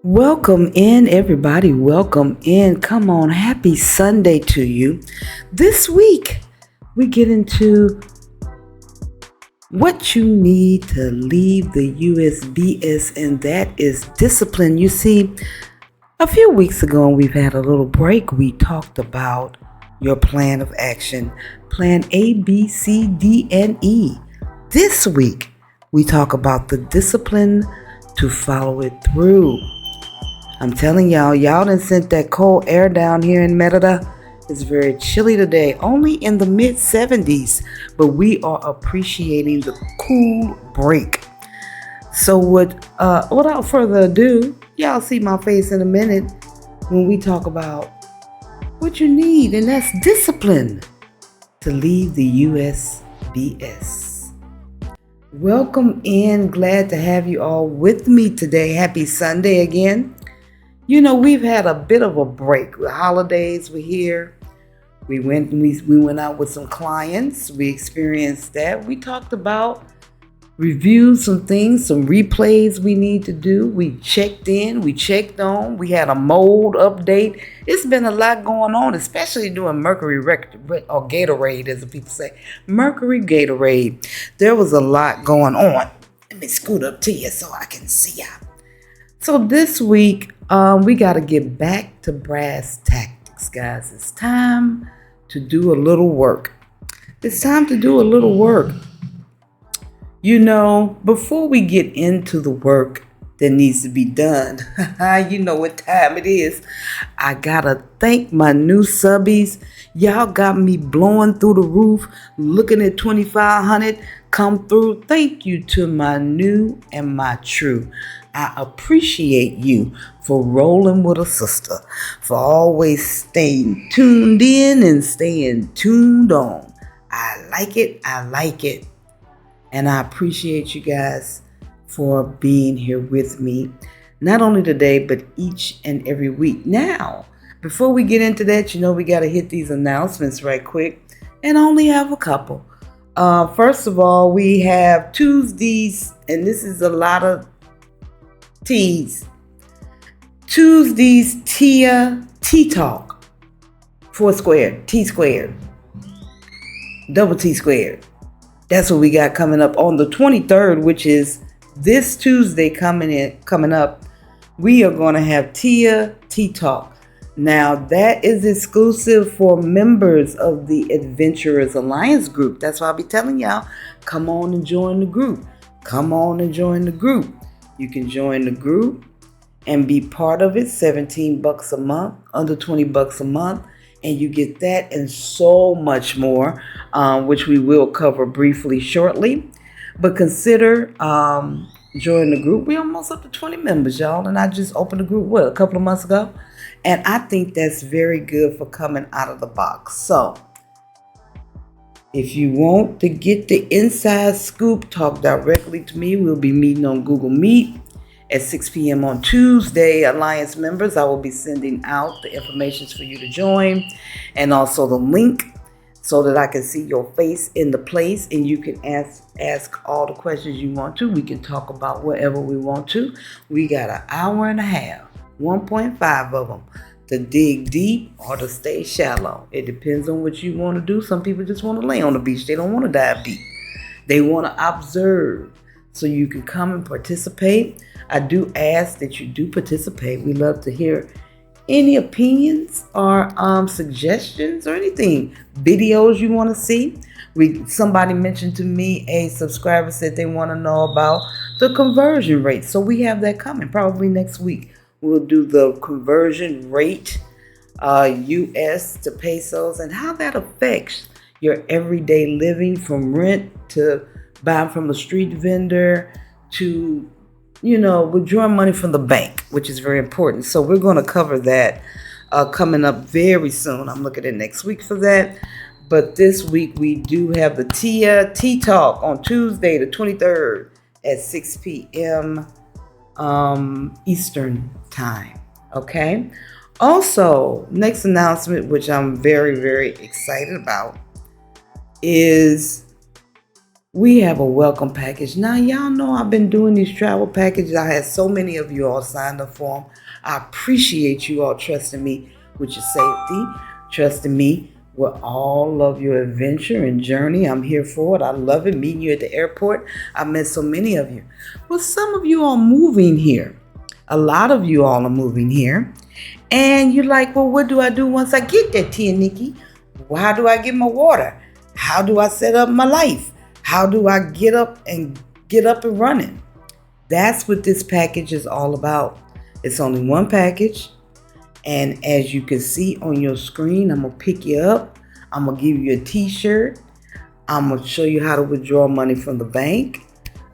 Welcome in, everybody. Welcome in. Come on. Happy Sunday to you. This week, we get into what you need to leave the USBS, and that is discipline. You see, a few weeks ago, and we've had a little break, we talked about your plan of action, plan A, B, C, D, and E. This week, we talk about the discipline to follow it through. I'm telling y'all done sent that cold air down here in Merida. It's very chilly today, only in the mid 70s, but we are appreciating the cool break. So without further ado, y'all see my face in a minute when we talk about what you need, and that's discipline to leave the USBS. Welcome in. Glad to have you all with me today. Happy Sunday again. You know, we've had a bit of a break. The holidays were here. We went out with some clients. We experienced that. We talked about, reviewed some things, some replays we need to do. We checked in, we checked on. We had a mold update. It's been a lot going on, especially doing Mercury or Gatorade, as the people say. Mercury Gatorade. There was a lot going on. Let me scoot up to you so I can see you. So this week, we got to get back to brass tactics, guys. It's time to do a little work. It's time to do a little work. You know, before we get into the work that needs to be done, you know what time it is. I got to thank my new subbies. Y'all got me blowing through the roof, looking at 2,500 come through. Thank you to my new and my true. I appreciate you for rolling with a sister, for always staying tuned in and staying tuned on. I like it. And I appreciate you guys for being here with me, not only today, but each and every week. Now, before we get into that, you know, we got to hit these announcements right quick, and I only have a couple. First of all, we have Tuesdays, and this is a lot of T's. Tuesdays, Tia T Talk. 4 squared, T squared, double T squared. That's what we got coming up on the 23rd, which is this Tuesday coming up. We are going to have Tia T Talk. Now, that is exclusive for members of the Adventurers Alliance group. That's why I'll be telling y'all, come on and join the group. Come on and join the group. You can join the group and be part of it. $17 a month, under $20 a month. And you get that and so much more, which we will cover briefly shortly. But consider joining the group. We're almost up to 20 members, y'all. And I just opened the group, a couple of months ago. And I think that's very good for coming out of the box. So if you want to get the inside scoop, talk directly to me. We'll be meeting on Google Meet at 6 p.m. on Tuesday. Alliance members, I will be sending out the information for you to join, and also the link so that I can see your face in the place, and you can ask all the questions you want to. We can talk about whatever we want to. We got an hour and a half, 1.5 of them, to dig deep or to stay shallow. It depends on what you want to do. Some people just want to lay on the beach. They don't want to dive deep. They want to observe. So you can come and participate. I do ask that you do participate. We love to hear any opinions or suggestions or anything. Videos you want to see. Somebody mentioned to me, a subscriber said they want to know about the conversion rate. So we have that coming probably next week. We'll do the conversion rate, US to pesos, and how that affects your everyday living, from rent to buying from a street vendor to, you know, withdrawing money from the bank, which is very important. So we're going to cover that coming up very soon. I'm looking at next week for that. But this week we do have the Tia T Talk on Tuesday, the 23rd at 6 p.m. Eastern time. Okay. Also, next announcement, which I'm very, very excited about, is we have a welcome package. Now, y'all know I've been doing these travel packages. I had so many of you all signed up for them. I appreciate you all trusting me with your safety, trusting me with all of your adventure and journey. I'm here for it. I love it. Meeting you at the airport. I met so many of you. Well, some of you are moving here. A lot of you all are moving here. And you're like, well, what do I do once I get there, Tia Nikki? How do I get my water? How do I set up my life? How do I get up and running? That's what this package is all about. It's only one package. And as you can see on your screen, I'm going to pick you up. I'm going to give you a t-shirt. I'm going to show you how to withdraw money from the bank,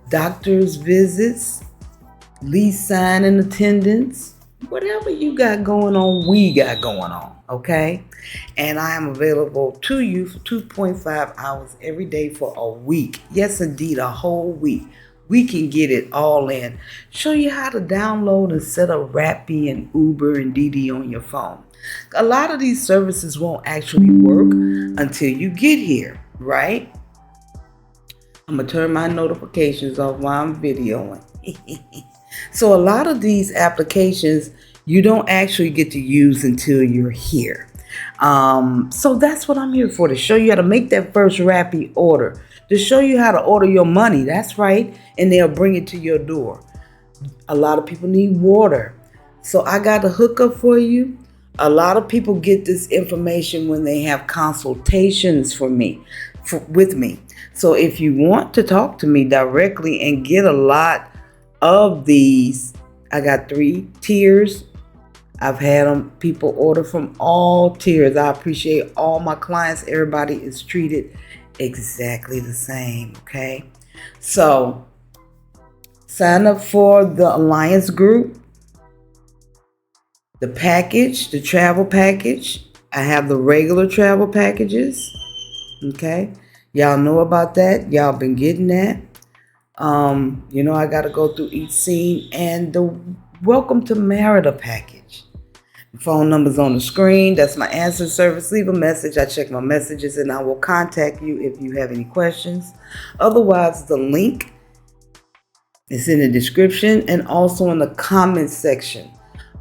doctor's visits, lease signing attendance, whatever you got going on, we got going on, okay? And I am available to you for 2.5 hours every day for a week. Yes, indeed, a whole week. We can get it all in. Show you how to download and set up Rappi and Uber and Didi on your phone. A lot of these services won't actually work until you get here, right? I'm going to turn my notifications off while I'm videoing. So a lot of these applications you don't actually get to use until you're here. So that's what I'm here for, to show you how to make that first Rappi order, to show you how to order your money. That's right. And they'll bring it to your door. A lot of people need water. So I got a hookup for you. A lot of people get this information when they have consultations with me. So if you want to talk to me directly and get a lot of these, I got 3 tiers. I've had people order from all tiers. I appreciate all my clients. Everybody is treated exactly the same, okay? So sign up for the Alliance group, the package, the travel package. I have the regular travel packages, okay? Y'all know about that. Y'all been getting that. I got to go through each scene, and the Welcome to Merida package. The phone number's on the screen. That's my answer service. Leave a message. I check my messages, and I will contact you if you have any questions. Otherwise, the link is in the description and also in the comments section.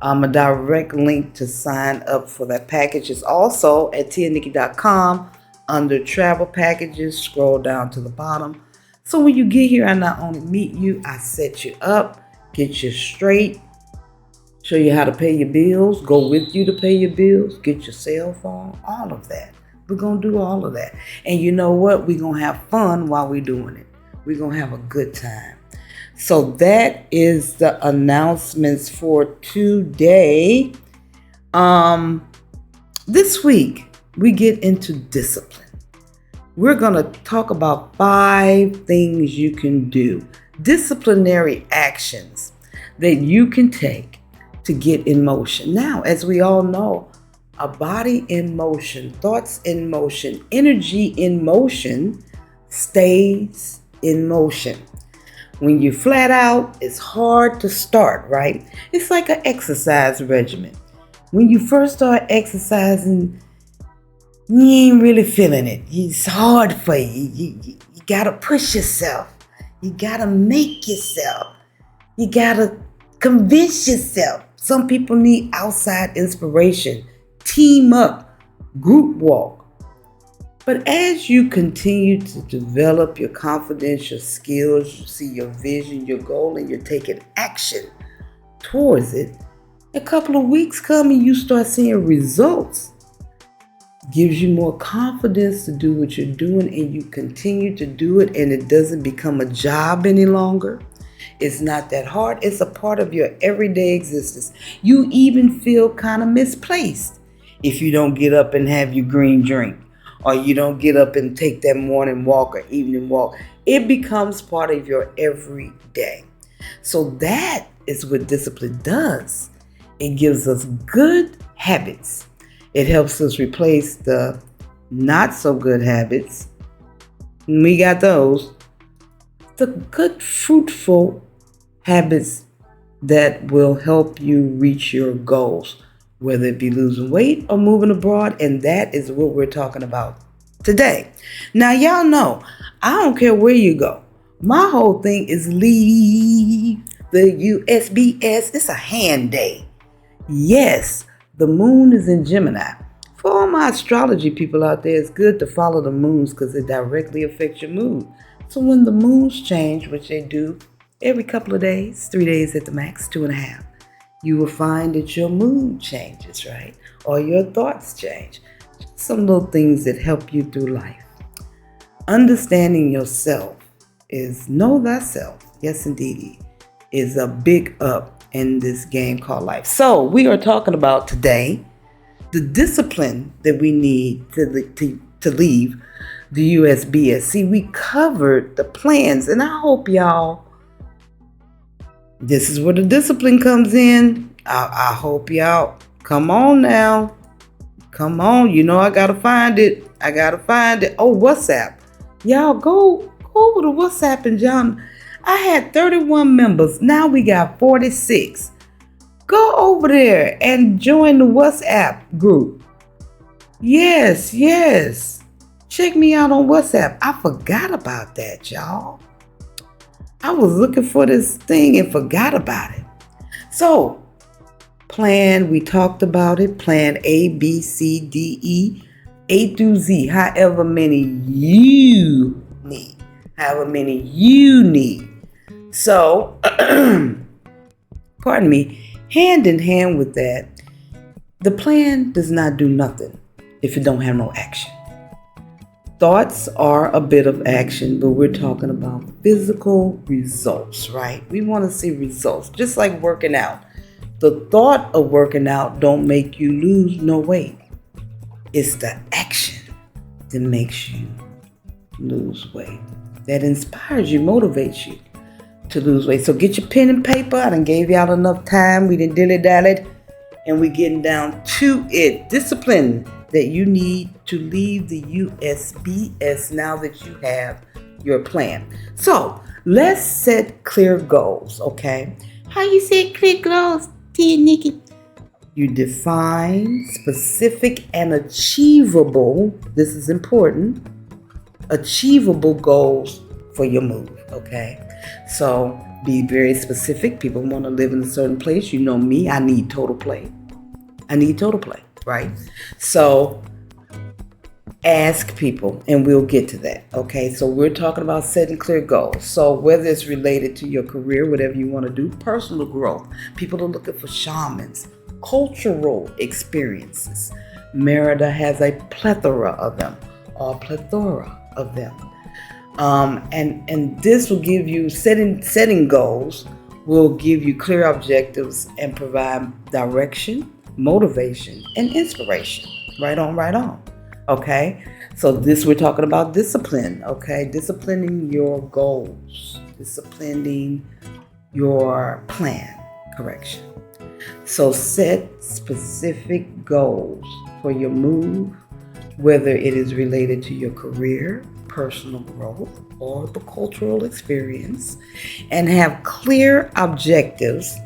A direct link to sign up for that package is also at tianikki.com under travel packages. Scroll down to the bottom. So when you get here, I not only meet you, I set you up, get you straight, show you how to pay your bills, go with you to pay your bills, get your cell phone, all of that. We're going to do all of that. And you know what? We're going to have fun while we're doing it. We're going to have a good time. So that is the announcements for today. This week, we get into discipline. We're going to talk about 5 things you can do, disciplinary actions that you can take to get in motion. Now, as we all know, a body in motion, thoughts in motion, energy in motion stays in motion. When you're flat out, it's hard to start, right? It's like an exercise regimen. When you first start exercising, you ain't really feeling it. It's hard for you. You gotta push yourself. You gotta make yourself. You gotta convince yourself. Some people need outside inspiration. Team up, group walk. But as you continue to develop your confidence, your skills, you see your vision, your goal, and you're taking action towards it, a couple of weeks come and you start seeing results. Gives you more confidence to do what you're doing, and you continue to do it, and it doesn't become a job any longer. It's not that hard. It's a part of your everyday existence. You even feel kind of misplaced if you don't get up and have your green drink, or you don't get up and take that morning walk or evening walk. It becomes part of your everyday. So that is what discipline does. It gives us good habits. It helps us replace the not so good habits. We got those. The good, fruitful habits that will help you reach your goals, whether it be losing weight or moving abroad. And that is what we're talking about today. Now, y'all know, I don't care where you go. My whole thing is leave the USBS. It's a hand day. Yes, the moon is in Gemini. For all my astrology people out there, it's good to follow the moons because it directly affects your mood. So when the moons change, which they do every couple of days, 3 days at the max, 2.5, you will find that your mood changes, right? Or your thoughts change. Some little things that help you through life. Understanding yourself is know thyself. Yes, indeed, is a big up in this game called life. So we are talking about today the discipline that we need to leave the USBS. See, we covered the plans, and I hope y'all, this is where the discipline comes in. I hope y'all, come on now. Come on, you know I gotta find it. Oh, WhatsApp. Y'all go over to WhatsApp and John. I had 31 members. Now we got 46. Go over there and join the WhatsApp group. Yes. Check me out on WhatsApp. I forgot about that, y'all. I was looking for this thing and forgot about it. So, plan, we talked about it. Plan A, B, C, D, E, A through Z. However many you need. So, pardon me, hand in hand with that, the plan does not do nothing if it don't have no action. Thoughts are a bit of action, but we're talking about physical results, right? We want to see results, just like working out. The thought of working out don't make you lose no weight. It's the action that makes you lose weight, that inspires you, motivates you to lose weight. So get your pen and paper. I done gave y'all enough time. We done dilly-dallied, and we getting down to it. Discipline that you need to leave the USBS now that you have your plan. So let's set clear goals, okay? How you set clear goals, Tia Nikki? You define specific and achievable, this is important, achievable goals for your move, okay? So be very specific. People want to live in a certain place. You know me, I need total play, right? So ask people and we'll get to that, okay? So we're talking about setting clear goals. So whether it's related to your career, whatever you want to do, personal growth, people are looking for shamans, cultural experiences. Merida has a plethora of them. And this will give you, setting goals will give you clear objectives and provide direction, motivation, and inspiration. Right on. Okay? So this, we're talking about discipline, okay? Disciplining your goals, disciplining your plan, correction. So set specific goals for your move, whether it is related to your career, personal growth, or the cultural experience, and have clear objectives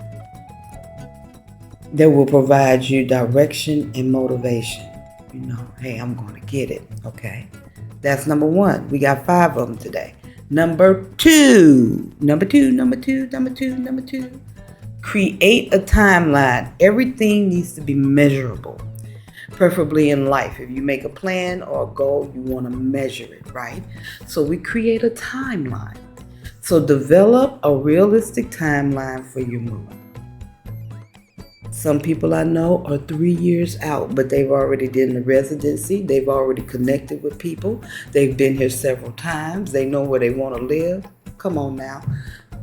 that will provide you direction and motivation. You know, hey, I'm going to get it, okay? That's number one. We got 5 of them today. Number two. Create a timeline. Everything needs to be measurable, preferably in life. If you make a plan or a goal, you want to measure it, right? So we create a timeline. So develop a realistic timeline for your move. Some people I know are 3 years out, but they've already done the residency. They've already connected with people. They've been here several times. They know where they want to live. Come on now.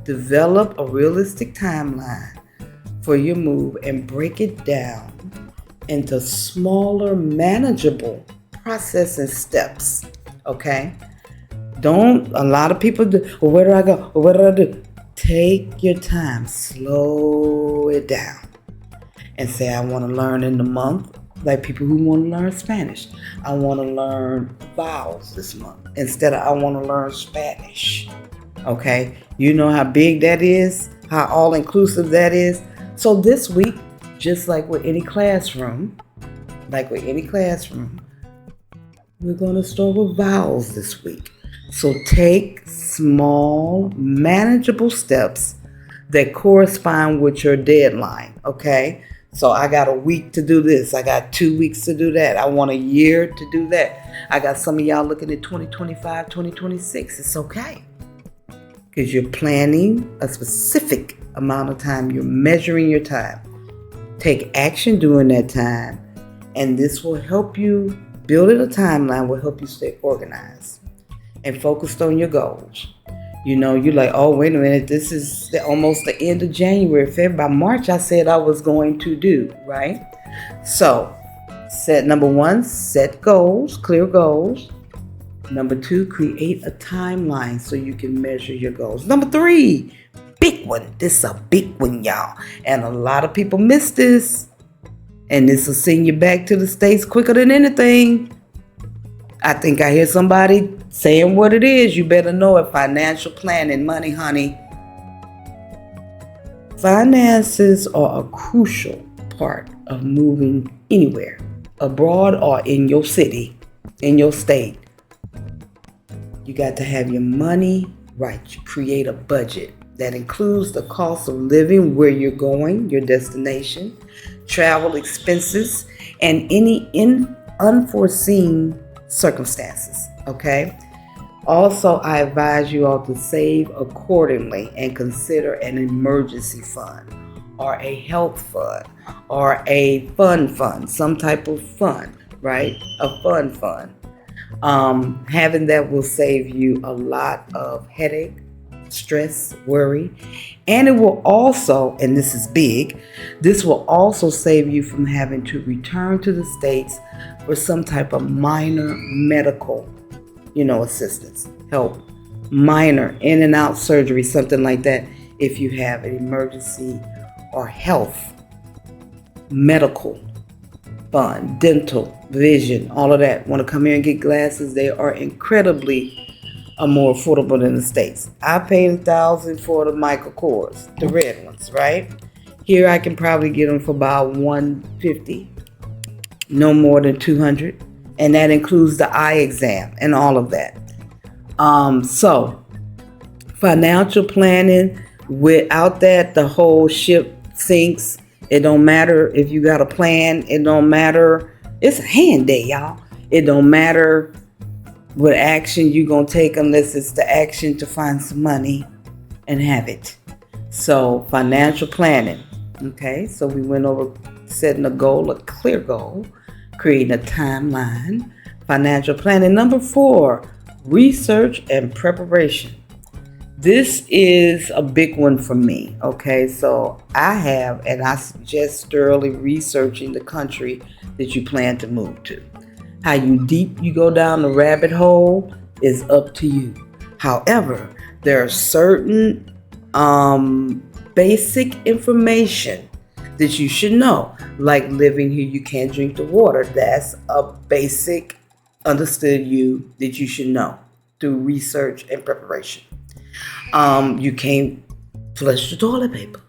Develop a realistic timeline for your move and break it down into smaller, manageable process and steps. Okay? A lot of people do, well, where do I go? Or what do I do? Take your time. Slow it down. And say, I want to learn in the month, like people who want to learn Spanish. I want to learn vowels this month instead of I want to learn Spanish. Okay? You know how big that is, how all-inclusive that is. So this week, just like with any classroom, We're going to start with vowels this week. So take small, manageable steps that correspond with your deadline, okay? So I got a week to do this. I got 2 weeks to do that. I want a year to do that. I got some of y'all looking at 2025, 2026. It's okay. Because you're planning a specific amount of time. You're measuring your time. Take action during that time. And this will help you. Building a timeline will help you stay organized and focused on your goals. You know, you're like, oh, wait a minute, this is almost the end of January, February. By March, I said I was going to do, right? So, number one, set goals, clear goals. Number two, create a timeline so you can measure your goals. Number three, big one. This is a big one, y'all. And a lot of people miss this. And this will send you back to the States quicker than anything. I think I hear somebody saying what it is. You better know it. Financial planning, money, honey. Finances are a crucial part of moving anywhere, abroad or in your city, in your state. You got to have your money right. You create a budget that includes the cost of living, where you're going, your destination, travel expenses, and any unforeseen circumstances, okay? Also, I advise you all to save accordingly and consider an emergency fund or a health fund or a fund, some type of fund, right? A fund. Having that will save you a lot of headache, stress, worry, and it will also, and this is big, this will also save you from having to return to the States for some type of minor medical, assistance, help, minor in and out surgery, something like that, if you have an emergency or health, medical fund, dental, vision, all of that. Want to come here and get glasses? They are incredibly more affordable than the States. I paid $1,000 for the Michael Kors, the red ones, right? Here I can probably get them for about $150, no more than $200, and that includes the eye exam and all of that. So financial planning, without that, the whole ship sinks. It don't matter if you got a plan. It don't matter. It's a hand day, y'all. It don't matter what action you gonna take unless it's the action to find some money and have it. So financial planning. Okay, so we went over setting a goal, a clear goal, creating a timeline, financial planning. Number 4, research and preparation. This is a big one for me. Okay, so I suggest thoroughly researching the country that you plan to move to. How deep you go down the rabbit hole is up to you. However, there are certain basic information that you should know. Like living here, you can't drink the water. That's a basic understood you that you should know through research and preparation. You can't flush the toilet paper.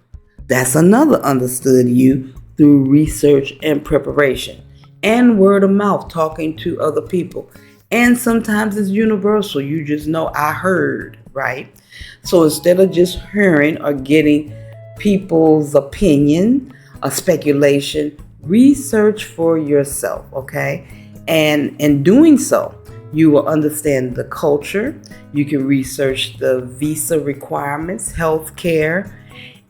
That's another understood you through research and preparation. And word of mouth, talking to other people. And sometimes it's universal. You just know, I heard, right? So instead of just hearing or getting people's opinion or speculation, research for yourself, okay? And in doing so, you will understand the culture. You can research the visa requirements, health care,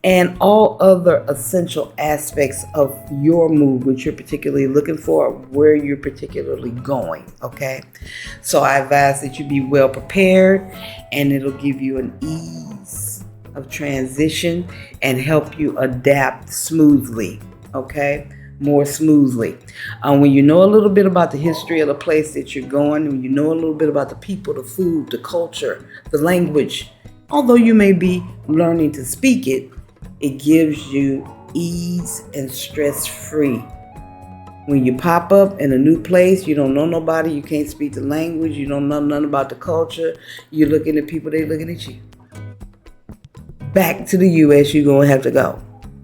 and all other essential aspects of your move, which you're particularly looking for, where you're particularly going, okay? So I advise that you be well prepared, and it'll give you an ease of transition and help you adapt smoothly, okay? More smoothly. When you know a little bit about the history of the place that you're going, when you know a little bit about the people, the food, the culture, the language, although you may be learning to speak it, it gives you ease and stress-free. When you pop up in a new place, you don't know nobody, you can't speak the language, you don't know nothing about the culture, you're looking at people, they're looking at you. Back to the U.S., you're going to have to go.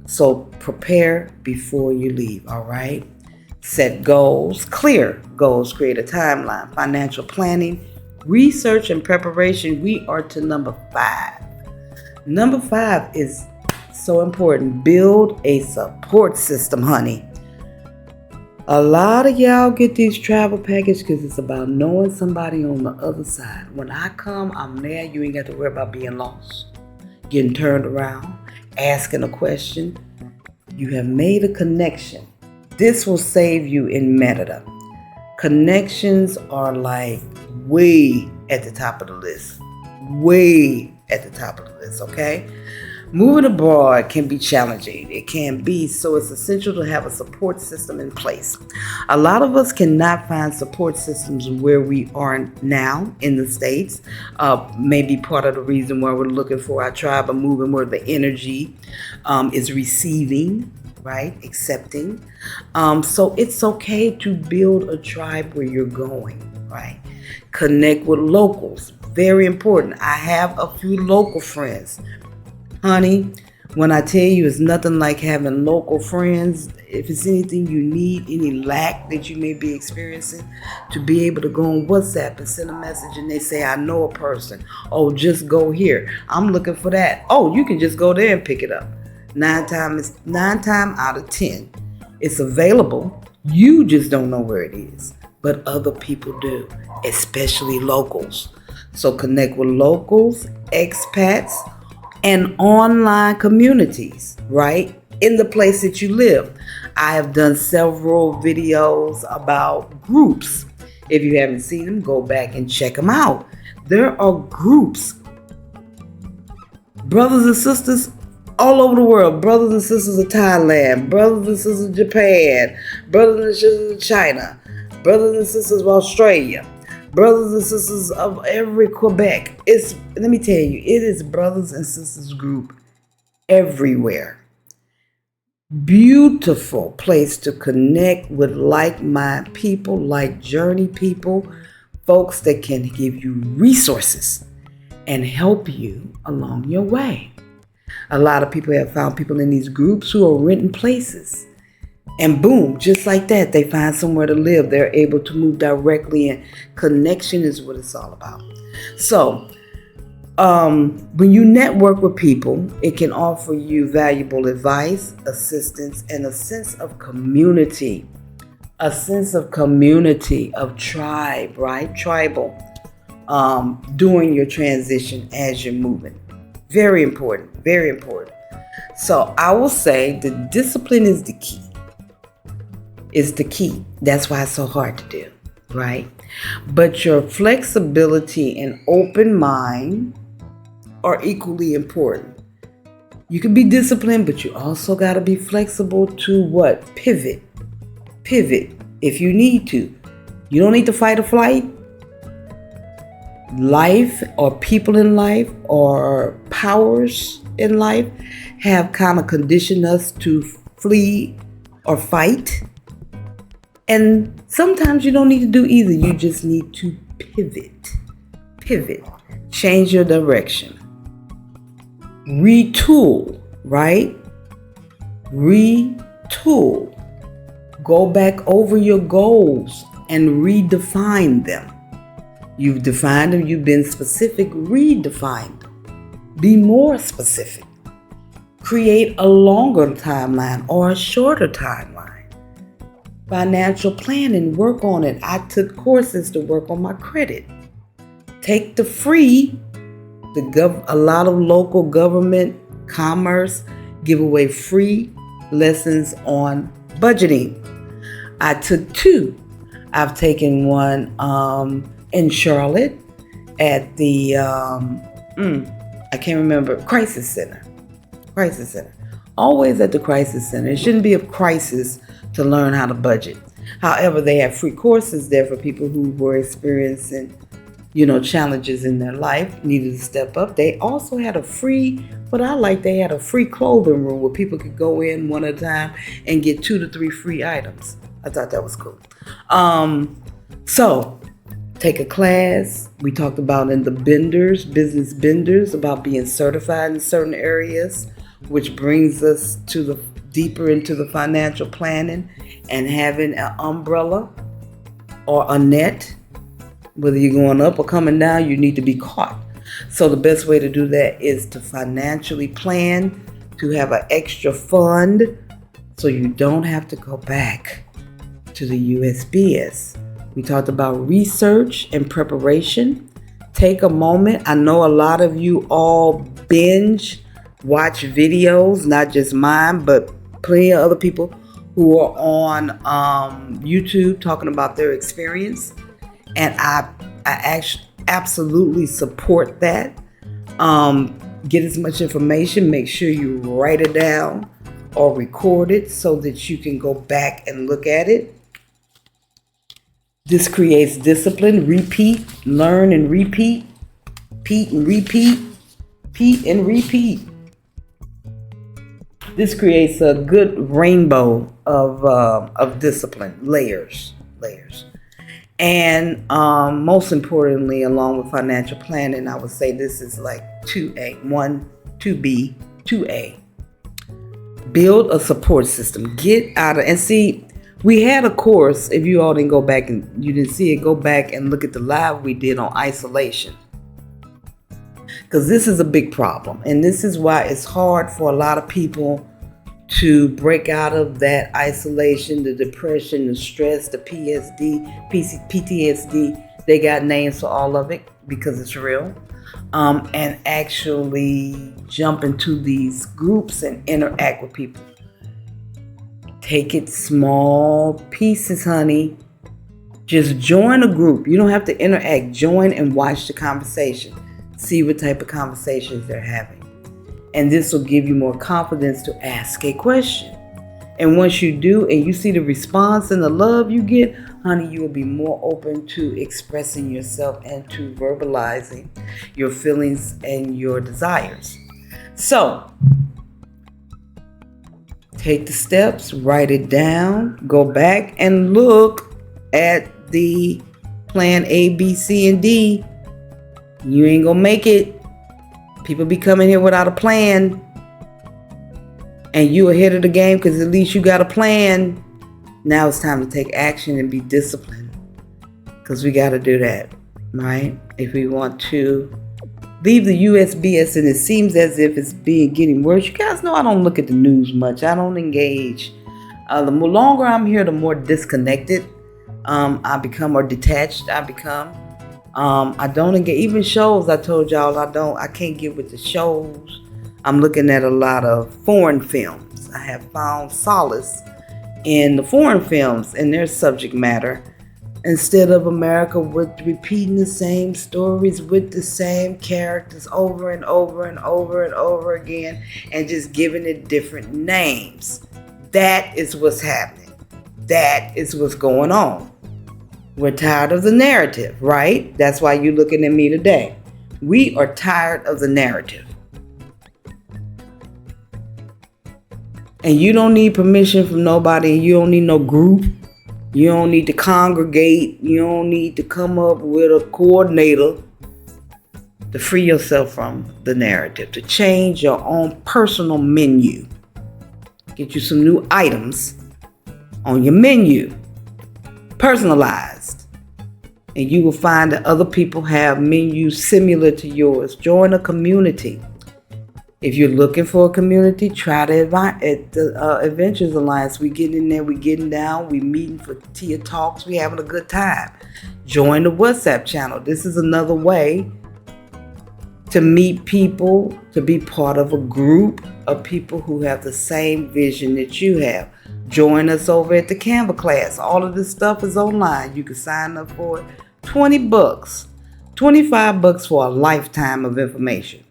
So prepare before you leave, all right? Set goals, clear goals, create a timeline, financial planning, research and preparation. We are to number 5. Number 5 is so important. Build a support system, honey. A lot of y'all get these travel packages because it's about knowing somebody on the other side. When I come, I'm there. You ain't got to worry about being lost, getting turned around, asking a question. You have made a connection. This will save you in Metadata. Connections are like way at the top of the list. Way at the top of the list, okay? Moving abroad can be challenging. It can be, so it's essential to have a support system in place. A lot of us cannot find support systems where we are now in the States. Maybe part of the reason why we're looking for our tribe of moving where the energy is receiving, right? Accepting. So it's okay to build a tribe where you're going, right? Connect with locals. Very important. I have a few local friends. Honey, when I tell you it's nothing like having local friends, if it's anything you need, any lack that you may be experiencing, to be able to go on WhatsApp and send a message and they say, I know a person. Oh, just go here. I'm looking for that. Oh, you can just go there and pick it up. 9 times out of 10, it's available. You just don't know where it is, but other people do, especially locals. So connect with locals, expats, and online communities, right? In the place that you live. I have done several videos about groups. If you haven't seen them, go back and check them out. There are groups, brothers and sisters all over the world, brothers and sisters of Thailand, brothers and sisters of Japan, brothers and sisters of China, brothers and sisters of Australia, brothers and sisters of every Quebec. Let me tell you, it is brothers and sisters group everywhere. Beautiful place to connect with like-minded people, like journey people, folks that can give you resources and help you along your way. A lot of people have found people in these groups who are renting places. And boom, just like that, they find somewhere to live. They're able to move directly in. Connection is what it's all about. So, when you network with people, it can offer you valuable advice, assistance, and a sense of community. A sense of community, of tribe, right? Tribal, during your transition as you're moving. Very important, very important. So I will say the discipline is the key. Is the key. That's why it's so hard to do, right? But your flexibility and open mind are equally important. You can be disciplined, but you also got to be flexible to what? Pivot if you need to. You don't need to fight or flight. Life or people in life or powers in life have kind of conditioned us to flee or fight. And sometimes you don't need to do either. You just need to pivot, change your direction, retool, right? Retool. Go back over your goals and redefine them. You've defined them, you've been specific, redefine them. Be more specific. Create a longer timeline or a shorter timeline. Financial planning, work on it. I took courses to work on my credit. Take the free. A lot of local government, commerce, give away free lessons on budgeting. I took 2. I've taken one in Charlotte at the, I can't remember, Crisis Center. Always at the Crisis Center. It shouldn't be a crisis to learn how to budget. However, they have free courses there for people who were experiencing, challenges in their life, needed to step up. They also had they had a free clothing room where people could go in one at a time and get 2 to 3 free items. I thought that was cool. So take a class. We talked about in the business benders, about being certified in certain areas, which brings us to the deeper into the financial planning and having an umbrella or a net, whether you're going up or coming down, you need to be caught. So the best way to do that is to financially plan, to have an extra fund so you don't have to go back to the USBS. We talked about research and preparation. Take a moment. I know a lot of you all binge watch videos, not just mine, but plenty of other people who are on YouTube talking about their experience. And I actually absolutely support that. Get as much information. Make sure you write it down or record it so that you can go back and look at it. This creates discipline. Repeat, learn and repeat. Repeat and repeat. Repeat and repeat. This creates a good rainbow of discipline, layers. And most importantly, along with financial planning, I would say this is like 2A, 2B, 2A. Build a support system. Get out of, and see, we had a course, if you all didn't go back and you didn't see it, go back and look at the live we did on isolation. Because this is a big problem. And this is why it's hard for a lot of people to break out of that isolation, the depression, the stress, the PTSD. They got names for all of it because it's real. And actually jump into these groups and interact with people. Take it small pieces, honey. Just join a group. You don't have to interact. Join and watch the conversation. See what type of conversations they're having. And this will give you more confidence to ask a question. And once you do and you see the response and the love you get, honey, you will be more open to expressing yourself and to verbalizing your feelings and your desires. So, take the steps, write it down, go back and look at the plan A, B, C, and D. You ain't gonna make it. People be coming here without a plan, and you ahead of the game because at least you got a plan. Now it's time to take action and be disciplined, because we got to do that, right? If we want to leave the USBS, and it seems as if it's getting worse. You guys know I don't look at the news much. I don't engage. The longer I'm here, the more disconnected I become, or detached I become. I don't engage. Even shows, I told y'all I can't get with the shows. I'm looking at a lot of foreign films. I have found solace in the foreign films and their subject matter, instead of America with repeating the same stories with the same characters over and over and over and over again, and just giving it different names. That is what's happening. That is what's going on. We're tired of the narrative, right? That's why you're looking at me today. We are tired of the narrative. And you don't need permission from nobody. You don't need no group. You don't need to congregate. You don't need to come up with a coordinator to free yourself from the narrative, to change your own personal menu. Get you some new items on your menu, personalized. And you will find that other people have menus similar to yours. Join a community. If you're looking for a community, try the Adventures Alliance. We get in there, we getting down, we meeting for tea talks, we having a good time. Join the WhatsApp channel. This is another way to meet people, to be part of a group of people who have the same vision that you have. Join us over at the Canva class. All of this stuff is online. You can sign up for it. $20, $25 for a lifetime of information.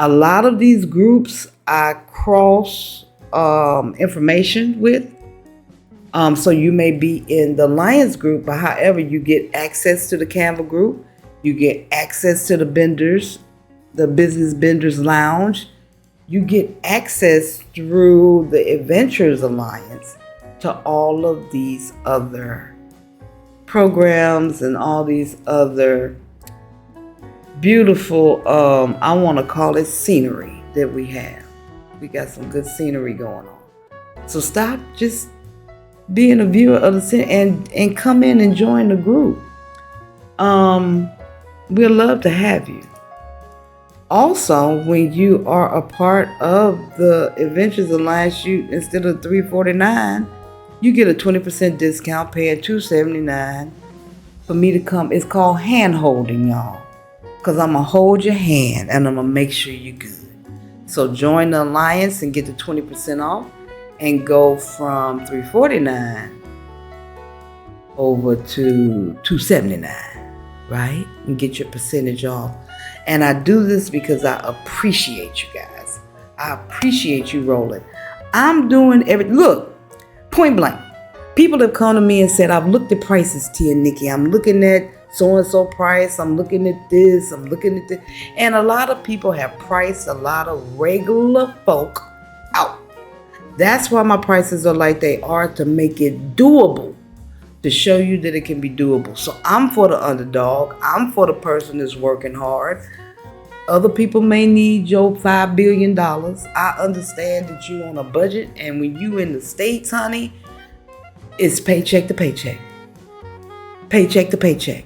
A lot of these groups I cross information with. So you may be in the Lions group, but however, you get access to the Canva group. You get access to the Benders, the Business Benders Lounge. You get access through the Adventures Alliance to all of these other programs and all these other beautiful, I want to call it scenery that we have. We got some good scenery going on. So stop just being a viewer of the center and come in and join the group. We'd love to have you. Also, when you are a part of the Adventures Alliance, instead of $349, you get a 20% discount, paying $279 for me to come. It's called hand holding, y'all, because I'm gonna hold your hand and I'm gonna make sure you're good. So join the Alliance and get the 20% off, and go from $349 over to $279, right? And get your percentage off. And I do this because I appreciate you guys. I appreciate you rolling. I'm doing look, point blank. People have come to me and said, I've looked at prices, Tia Nikki. I'm looking at so-and-so price. I'm looking at this. I'm looking at this. And a lot of people have priced a lot of regular folk out. That's why my prices are like they are, to make it doable, to show you that it can be doable. So I'm for the underdog. I'm for the person that's working hard. Other people may need your $5 billion. I understand that you on a budget, and when you in the States, honey, it's paycheck to paycheck. Paycheck to paycheck.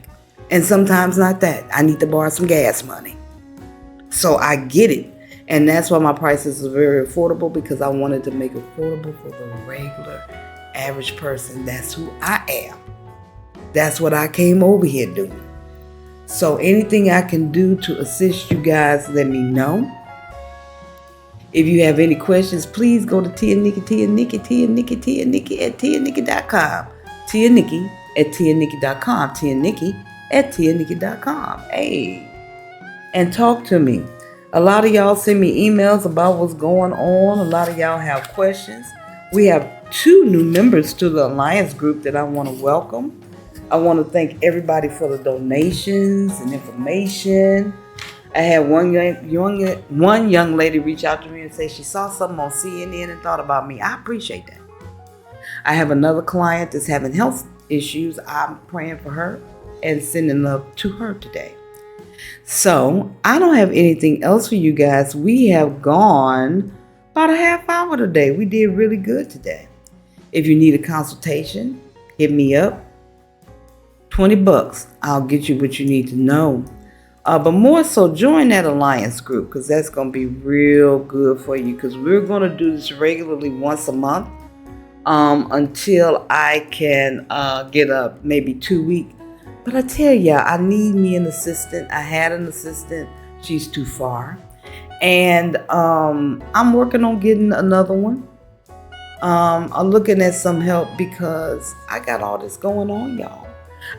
And sometimes not that. I need to borrow some gas money. So I get it. And that's why my prices are very affordable, because I wanted to make it affordable for the regular, average person. That's who I am. That's what I came over here doing. So anything I can do to assist you guys, let me know. If you have any questions, please go to Tia Nikki at tianikki.com. Tia Nikki at tianikki.com. Tia Nikki at tianikki.com. Hey, and talk to me. A lot of y'all send me emails about what's going on. A lot of y'all have questions. We have 2 new members to the Alliance group that I want to welcome. I want to thank everybody for the donations and information. I had one young lady reach out to me and say she saw something on CNN and thought about me. I appreciate that. I have another client that's having health issues. I'm praying for her and sending love to her today. So I don't have anything else for you guys. We have gone about a half hour today. We did really good today. If you need a consultation, hit me up. $20. I'll get you what you need to know. But more so, join that Alliance group, because that's going to be real good for you, because we're going to do this regularly once a month until I can get a maybe 2-week. But I tell ya, I need me an assistant. I had an assistant. She's too far. And I'm working on getting another one. I'm looking at some help because I got all this going on, y'all.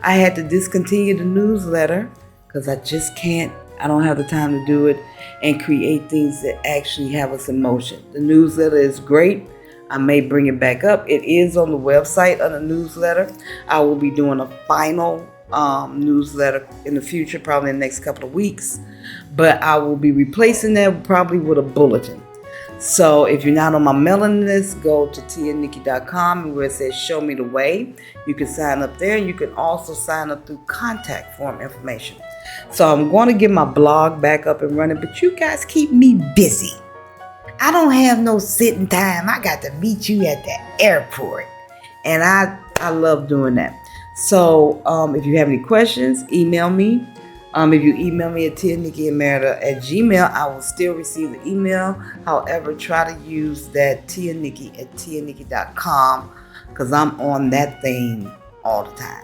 I had to discontinue the newsletter because I just can't. I don't have the time to do it and create things that actually have us in motion. The newsletter is great. I may bring it back up. It is on the website under newsletter. I will be doing a final newsletter in the future, probably in the next couple of weeks. But I will be replacing that probably with a bulletin. So if you're not on my mailing list, go to tianikki.com where it says show me the way. You can sign up there. You can also sign up through contact form information. So I'm going to get my blog back up and running, but you guys keep me busy. I don't have no sitting time. I got to meet you at the airport. And I love doing that. So if you have any questions, email me. If you email me at tianikkiandmerida@gmail, I will still receive the email. However, try to use that tianikki@tianikki.com because I'm on that thing all the time.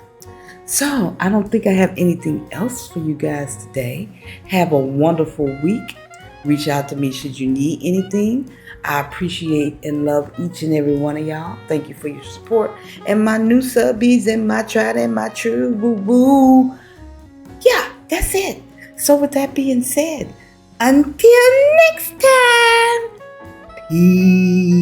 So I don't think I have anything else for you guys today. Have a wonderful week. Reach out to me should you need anything. I appreciate and love each and every one of y'all. Thank you for your support. And my new subbies and my tried and my true boo-boo. Yeah, that's it. So with that being said, until next time, peace.